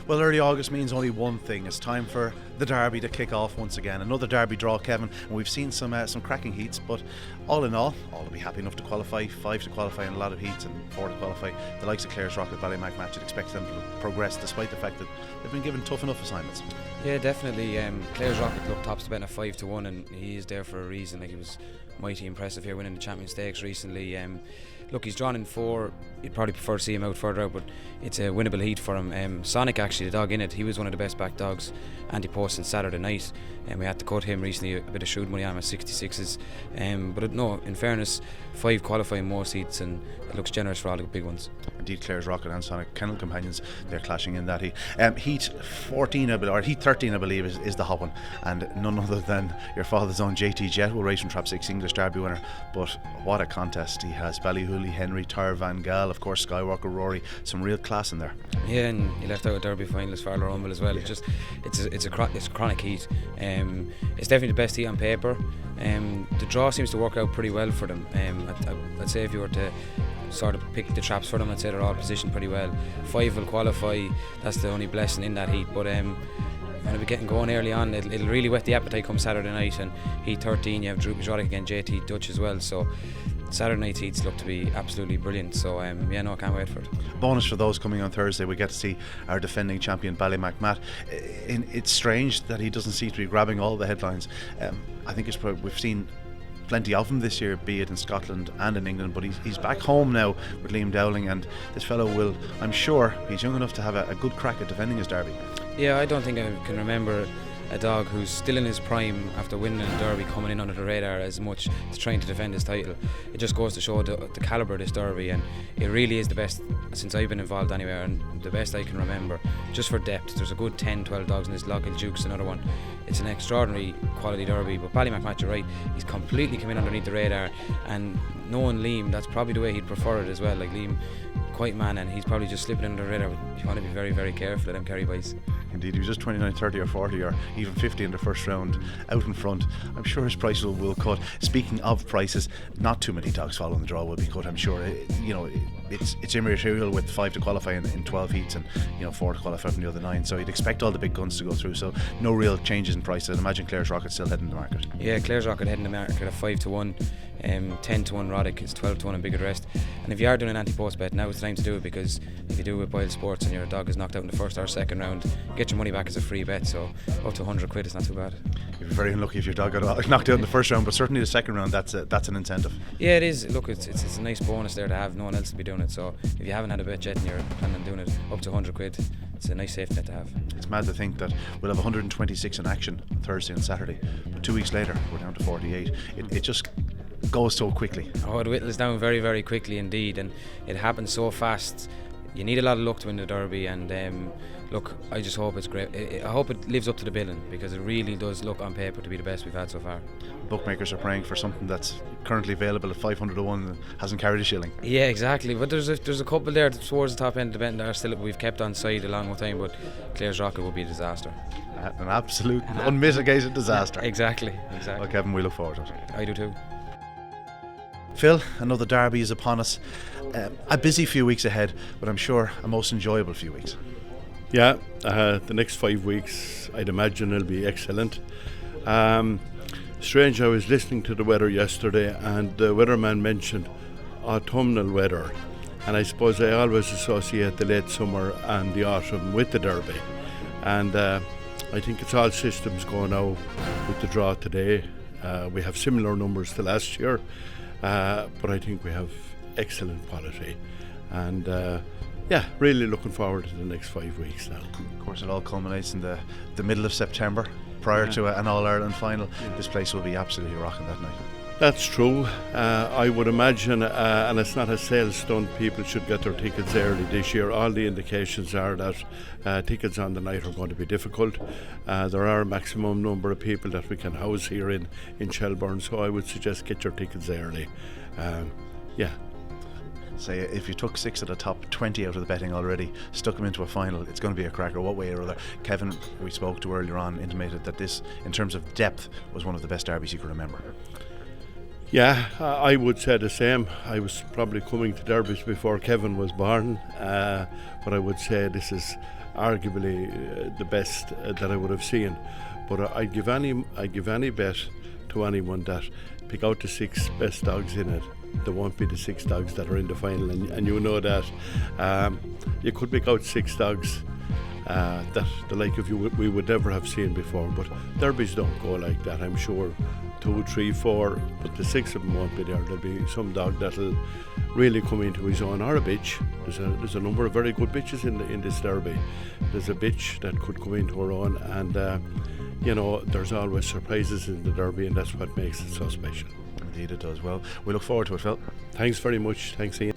Well, early August means only one thing. It's time for the derby to kick off once again. Another derby draw, Kevin, and we've seen some cracking heats, but all in all will be happy enough to qualify. 5 to qualify in a lot of heats and 4 to qualify. The likes of Clare's Rocket Ballymac match, you'd expect them to progress despite the fact that they've been given tough enough assignments. Yeah, definitely. Clare's Rocket looked tops to bet a 5 to 1, and he is there for a reason. Like, he was mighty impressive here winning the Champion Stakes recently. Look, he's drawn in 4. You'd probably prefer to see him out further out, but it's a winnable heat for him. Sonic, actually, the dog in it, he was one of the best back dogs anti-post on Saturday night, and we had to cut him recently, a bit of shrewd money on him at 66s. But no, in fairness, 5 qualifying more seats, and it looks generous for all the big ones. Indeed, Clare's Rocket and Sonic Kennel Companions, they're clashing in that heat. Heat 14, or Heat 13, I believe, is the hot one, and none other than your father's own JT Jet will race from Trap 6 English Derby winner. But what a contest he has. Ballyhooly, Henry, Tar Van Gaal, of course Skywalker, Rory, some real class in there. Yeah, and he left out a Derby finalist, Farlow Rumble as well. Yeah. It's a chronic heat. It's definitely the best heat on paper. The draw seems to work out pretty well for them. I'd say if you were to sort of pick the traps for them, I'd say they're all positioned pretty well. 5 will qualify, that's the only blessing in that heat, but when it'll be getting going early on, it'll really whet the appetite come Saturday night. And Heat 13, you have Drew Pajotic again, JT Dutch as well, so Saturday night heats look to be absolutely brilliant, so I can't wait for it. Bonus for those coming on Thursday, we get to see our defending champion Ballymac Matt. It's strange that he doesn't seem to be grabbing all the headlines. I think we've seen plenty of him this year, be it in Scotland and in England, but he's back home now with Liam Dowling, and this fellow will, I'm sure, he's young enough to have a good crack at defending his derby. Yeah, I don't think I can remember a dog who's still in his prime after winning a derby coming in under the radar as much as trying to defend his title. It just goes to show the calibre of this derby, and it really is the best since I've been involved anywhere, and the best I can remember. Just for depth, there's a good 10-12 dogs in this. Lockhill Duke's another one. It's an extraordinary quality derby, but Ballymac Matt, you're right, he's completely come in underneath the radar, and knowing Liam, that's probably the way he'd prefer it as well. Like, Liam, quiet man, and he's probably just slipping under the radar. You want to be very, very careful of them Kerry boys. Indeed, he was just 29, 30 or 40 or even 50 in the first round out in front. I'm sure his price will cut. Speaking of prices, not too many dogs following the draw will be cut, I'm sure. It's immaterial with 5 to qualify in 12 heats and 4 to qualify from the other 9, so you'd expect all the big guns to go through, so no real changes in prices. I'd imagine Clare's Rocket still heading to the market. Yeah, Clare's Rocket heading to the market at 5 to 1. 10 to 1 Roddick, is 12 to 1 and Bigger Rest. And if you are doing an anti-post bet, now it's time to do it, because if you do it with Boylesports and your dog is knocked out in the first or second round, get your money back as a free bet, so up to 100 quid is not too bad. You'd be very unlucky if your dog got knocked out in the first round, but certainly the second round, that's an incentive. Yeah, it is. Look, it's a nice bonus there to have. No one else will be doing it, so if you haven't had a bet yet and you're planning on doing it, up to 100 quid, it's a nice safety net to have. It's mad to think that we'll have 126 in action on Thursday and Saturday, but 2 weeks later we're down to 48. It just goes so quickly. Oh, it whittles down very, very quickly indeed, and it happens so fast. You need a lot of luck to win the derby, and look, I just hope it's great. I hope it lives up to the billing, because it really does look on paper to be the best we've had so far. Bookmakers are praying for something that's currently available at 500 to 1 and hasn't carried a shilling. Yeah, exactly, but there's a couple there towards the top end of the betting that are still we've kept on side a long time, but Clare's Rocket will be a disaster. An absolute unmitigated disaster. Exactly. Well, Kevin, we look forward to it. I do too. Phil, another derby is upon us. A busy few weeks ahead, but I'm sure a most enjoyable few weeks. Yeah, the next 5 weeks I'd imagine will be excellent. Strange, I was listening to the weather yesterday, and the weatherman mentioned autumnal weather, and I suppose I always associate the late summer and the autumn with the derby, and I think it's all systems go now with the draw today. We have similar numbers to last year, but I think we have excellent quality, and really looking forward to the next 5 weeks now. Of course, it all culminates in the middle of September, prior to an All-Ireland final. This place will be absolutely rocking that night. That's true. I would imagine, and it's not a sales stunt, people should get their tickets early this year. All the indications are that tickets on the night are going to be difficult. There are a maximum number of people that we can house here in Shelbourne, so I would suggest get your tickets early. Say if you took 6 of the top 20 out of the betting already, stuck them into a final, it's going to be a cracker, what way or other. Kevin, we spoke to earlier on, intimated that this, in terms of depth, was one of the best derbies you could remember. Yeah, I would say the same. I was probably coming to derbies before Kevin was born, but I would say this is arguably the best that I would have seen. But I'd give any bet to anyone that pick out the 6 best dogs in it. There won't be the 6 dogs that are in the final, and you know that. You could pick out 6 dogs that the like of we would never have seen before, but derbies don't go like that. I'm sure 2, 3, 4, but the 6 of them won't be there. There'll be some dog that'll really come into his own, or a bitch. There's a number of very good bitches in this derby. There's a bitch that could come into her own, and there's always surprises in the derby, and that's what makes it so special. Indeed it does. Well, we look forward to it, Phil. Thanks very much. Thanks, Ian.